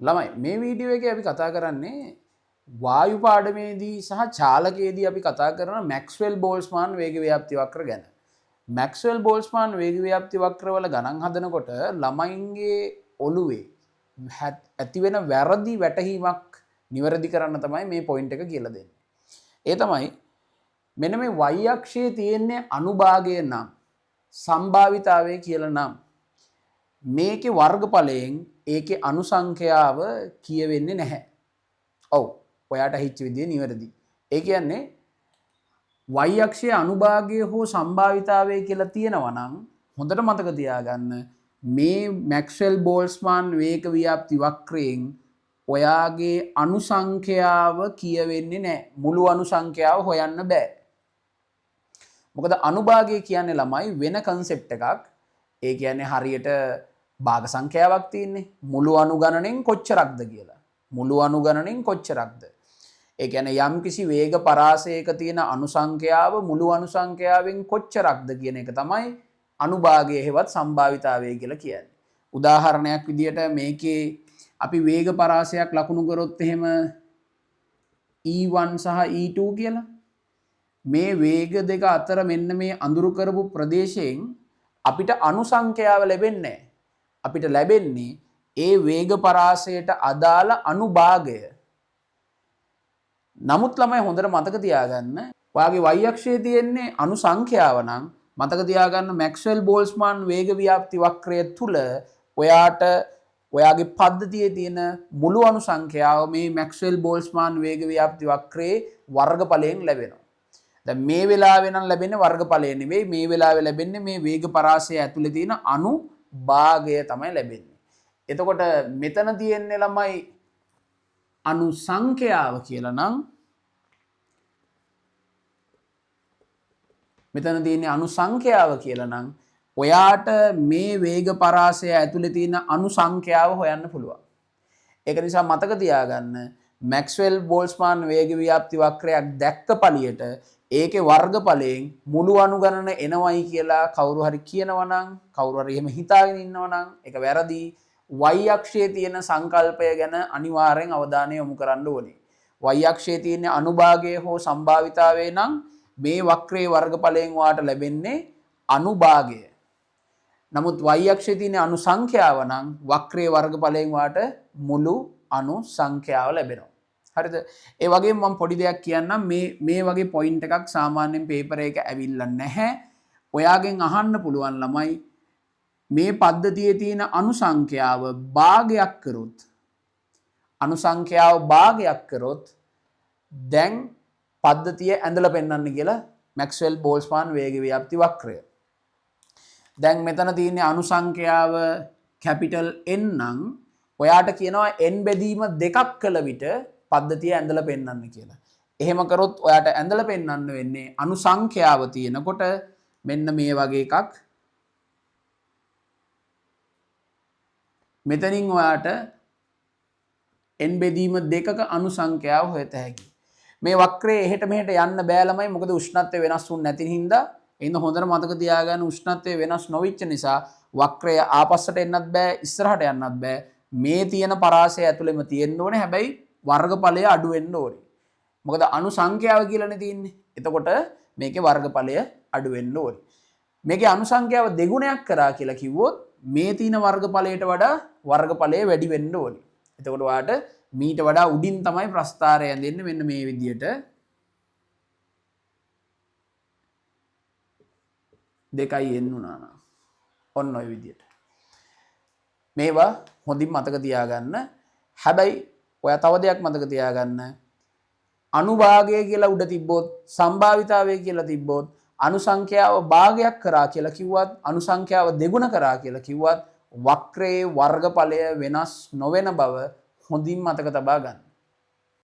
ළමයි මේ වීඩියෝ එකේ අපි කතා කරන්නේ වායු පාඩමේදී සහ චාලකයේදී අපි කතා කරන මැක්ස්වෙල් බෝල්ස්මාන් වේග ව්‍යාප්ති වක්‍ර ගැන. මැක්ස්වෙල් බෝල්ස්මාන් වේග ව්‍යාප්ති වක්‍රවල ගණන් හදනකොට ළමයින්ගේ ඔළුවේ ඇති වෙන වැරදි වැටහීමක් නිවැරදි කරන්න තමයි මේ පොයින්ට් එක කියලා දෙන්නේ. ඒ තමයි මෙන්න මේ y අක්ෂයේ තියෙන්නේ අනුභාගය නම් සම්භාවිතාවය කියලා නම් මේකේ වර්ගඵලයෙන් ඒකේ අනුසංඛ්‍යාව කියවෙන්නේ නැහැ. ඔව් ඔයාට හිච්ච විදිය නිවැරදි. ඒ කියන්නේ y අක්ෂයේ අනුභාගය හෝ සම්භාවිතාවය කියලා තියෙනවා නම් හොඳට මතක තියාගන්න මේ මැක්ස්වෙල් බෝල්ස්මාන් වේග ව්‍යාප්ති වක්‍රයෙන් ඔයාගේ අනුසංඛ්‍යාව කියවෙන්නේ නැහැ. මුළු අනුසංඛ්‍යාව හොයන්න බෑ. මොකද අනුභාගය කියන්නේ ළමයි වෙන කන්සෙප්ට් එකක්. ඒ කියන්නේ හරියට භාග සංඛ්‍යාවක් තියෙන්නේ. මුළු අනුගණනෙන් කොච්චරක්ද කියලා. මුළු අනුගණනෙන් කොච්චරක්ද? ඒ කියන්නේ යම්කිසි වේග පරාසයක තියෙන අනුසංඛ්‍යාව මුළු අනුසංඛ්‍යාවෙන් කොච්චරක්ද කියන එක තමයි අනුභාගය හෙවත් සම්භාවිතාවය කියලා කියන්නේ. උදාහරණයක් විදියට මේකේ අපි වේග පරාසයක් ලකුණු කරොත් එහෙම E1 සහ E2 කියලා මේ වේග දෙක අතර මෙන්න මේ අඳුරු කරපු ප්‍රදේශයෙන් අපිට අනුසංඛ්‍යාව ලැබෙන්නේ නැහැ. අපිට ලැබෙන්නේ ඒ වේග පරාසයට අදාළ අනුභාගය. නමුත් ළමයි හොඳට මතක තියාගන්න ඔයාගේ y අක්ෂයේ තියෙන්නේ අනුසංඛ්‍යාව නම් මතක තියාගන්න මැක්ස්වෙල් බෝල්ස්මාන් වේග ව්‍යාප්ති වක්‍රය තුල ඔයාට ඔයාගේ පද්ධතියේ තියෙන මුළු අනුසංඛ්‍යාව මේ මැක්ස්වෙල් බෝල්ස්මාන් වේග ව්‍යාප්ති වක්‍රයේ වර්ගඵලයෙන් ලැබෙනවා. දැන් මේ වෙලාවේ නම් ලැබෙන්නේ වර්ගඵලය නෙවෙයි මේ වෙලාවේ ලැබෙන්නේ මේ වේග පරාසය ඇතුලේ තියෙන අනුභාගය තමයි ලැබෙන්නේ. එතකොට මෙතන තියෙන්නේ ළමයි අනුසංඛ්‍යාව කියලා නම් මෙතන තියෙන්නේ අනුසංඛ්‍යාව කියලා නම් ඔයාට මේ වේග පරාසය ඇතුලේ තියෙන අනුසංඛ්‍යාව හොයන්න පුළුවන්. ඒක නිසා මතක තියාගන්න මැක්ස්වෙල් බෝල්ස්මාන් වේග ව්‍යාප්ති වක්‍රයක් දැක්ක පළියට ඒකේ වර්ගඵලයෙන් මුළු අනුගණන එනවයි කියලා කවුරු හරි කියනවා නම් කවුරු හරි එහෙම හිතාගෙන ඉන්නවා නම් ඒක වැරදි. y අක්ෂයේ තියෙන සංකල්පය ගැන අනිවාර්යෙන් අවධානය යොමු කරන්න ඕනේ. y අක්ෂයේ තියෙන අනුභාගය හෝ සම්භාවිතාවය නම් මේ වක්‍රයේ වර්ගඵලයෙන් වාට ලැබෙන්නේ අනුභාගය. නමුත් y අක්ෂයේ තියෙන අනුසංඛ්‍යාව නම් වක්‍රයේ වර්ගඵලයෙන් වාට මුළු අනුසංඛ්‍යාව ලැබෙනවා. හරිද? ඒ වගේම මම පොඩි දෙයක් කියන්නම් මේ වගේ පොයින්ට් එකක් සාමාන්‍යයෙන් පේපර් එක ඇවිල්ලා නැහැ. ඔයාගෙන් අහන්න පුළුවන් ළමයි මේ පද්ධතියේ තියෙන අනුසංඛ්‍යාව භාගයක් කරොත් දැන් පද්ධතිය ඇඳලා පෙන්වන්න කියලා මැක්ස්වෙල් බෝල්ස්මාන් වේග ව්‍යාප්ති වක්‍රය. දැන් මෙතන තියෙන අනුසංඛ්‍යාව කැපිටල් N නම් ඔයාට කියනවා n බෙදීම දෙකක් කළ විට පද්ධතිය ඇඳලා පෙන්වන්න කියලා. එහෙම කරොත් ඔයාට ඇඳලා පෙන්වන්න වෙන්නේ අනුසංඛ්‍යාව තියෙනකොට මෙන්න මේ වගේ එකක්. මෙතනින් ඔයාට n බෙදීම දෙකක අනුසංඛ්‍යාව හොයත හැකියි. මේ වක්‍රයේ එහෙට මෙහෙට යන්න බෑ ළමයි මොකද උෂ්ණත්වය වෙනස් වුනේ නැති හින්දා. එහෙනම් හොඳට මතක තියාගන්න උෂ්ණත්වය වෙනස් නොවිච්ච නිසා වක්‍රය ආපස්සට එන්නත් බෑ ඉස්සරහට යන්නත් බෑ. මේ තියෙන පරාසය ඇතුළෙම තියෙන්න ඕනේ. හැබැයි වර්ගඵලය අඩු වෙන්න ඕනේ. මොකද අනුසංඛ්‍යාව කියලානේ තියෙන්නේ. එතකොට මේකේ වර්ගඵලය අඩු වෙන්න ඕනේ. මේකේ අනුසංඛ්‍යාව දෙගුණයක් කරා කියලා කිව්වොත් මේ තියෙන වර්ගඵලයට වඩා වර්ගඵලය වැඩි වෙන්න ඕනේ. එතකොට ඔයාට මීට වඩා උඩින් තමයි ප්‍රස්ථාරය ඇඳෙන්නේ මෙන්න මේ විදියට. දෙකයි n උනා නා. ඔන්න ඔය විදියට. මේවා හොඳින් මතක තියාගන්න. හැබැයි ඔයා තව දෙයක් මතක තියාගන්න. අනුභාගය කියලා උඩ තිබ්බොත් සම්භාවිතාවය කියලා තිබ්බොත් අනුසංඛ්‍යාව භාගයක් කරා කියලා කිව්වත් අනුසංඛ්‍යාව දෙගුණ කරා කියලා කිව්වත් වක්‍රයේ වර්ගඵලය වෙනස් නොවන බව හොඳින් මතක තබා ගන්න.